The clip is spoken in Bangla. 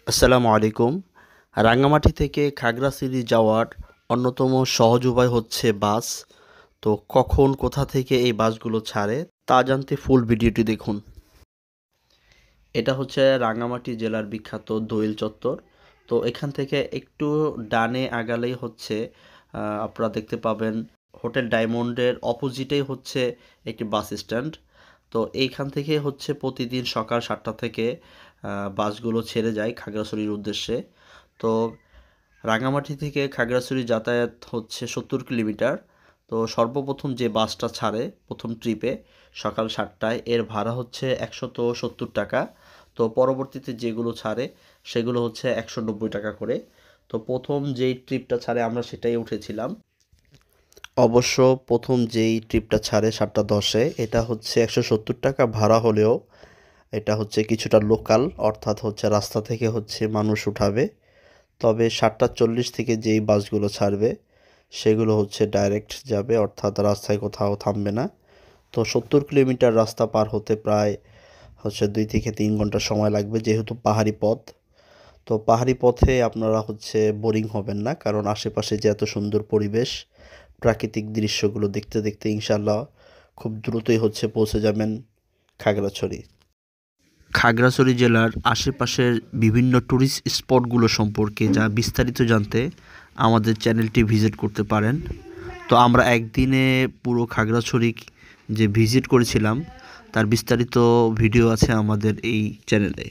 আসসালামু আলাইকুম। রাঙ্গামাটি থেকে খাগড়াছড়ি যাওয়ার অন্যতম সহজ উপায় হচ্ছে বাস। তো কখন কোথা থেকে এই বাসগুলো ছাড়ে তা জানতে ফুল ভিডিওটি দেখুন। এটা হচ্ছে রাঙ্গামাটি জেলার বিখ্যাত দোয়েল চত্বর। তো এখান থেকে একটু ডানে আগালেই হচ্ছে আপনারা দেখতে পাবেন হোটেল ডায়মন্ডের অপোজিটেই হচ্ছে একটি বাস স্ট্যান্ড। তো এইখান থেকে হচ্ছে প্রতিদিন সকাল ৭টা থেকে বাসগুলো ছেড়ে যায় খাগড়াছড়ির উদ্দেশ্যে। তো রাঙামাটি থেকে খাগড়াছড়ি যাতায়াত হচ্ছে ৭০ কিলোমিটার। তো সর্বপ্রথম যে বাসটা ছাড়ে প্রথম ট্রিপে সকাল ৭টায় এর ভাড়া হচ্ছে ১৭০ টাকা। তো পরবর্তীতে যেগুলো ছাড়ে সেগুলো হচ্ছে ১৯০ টাকা করে। তো প্রথম যেই ট্রিপটা ছাড়ে আমরা সেটাই উঠেছিলাম। অবশ্য প্রথম যেই ট্রিপটা ছাড়ে ৭টা ১০-এ এটা হচ্ছে ১৭০ টাকা ভাড়া হলেও এটা হচ্ছে কিছুটা লোকাল, অর্থাৎ হচ্ছে রাস্তা থেকে হচ্ছে মানুষ উঠাবে। তবে ৭টা ৪০ থেকে যেই বাসগুলো ছাড়বে সেগুলো হচ্ছে ডাইরেক্ট যাবে, অর্থাৎ রাস্তায় কোথাও থামবে না। তো ৭০ কিলোমিটার রাস্তা পার হতে প্রায় হচ্ছে ২ থেকে ৩ ঘন্টা সময় লাগবে, যেহেতু পাহাড়ি পথ। তো পাহাড়ি পথে আপনারা হচ্ছে বোরিং হবেন না, কারণ আশেপাশে যে এত সুন্দর পরিবেশ, প্রাকৃতিক দৃশ্যগুলো দেখতে দেখতে ইনশাল্লাহ খুব দ্রুতই হচ্ছে পৌঁছে যাবেন খাগড়াছড়ি। খাগড়াছড়ি জেলার আশেপাশের বিভিন্ন ট্যুরিস্ট স্পটগুলো সম্পর্কে যা বিস্তারিত জানতে আমাদের চ্যানেলটি ভিজিট করতে পারেন। তো আমরা একদিনে পুরো খাগড়াছড়ি যে ভিজিট করেছিলাম তার বিস্তারিত ভিডিও আছে আমাদের এই চ্যানেলে।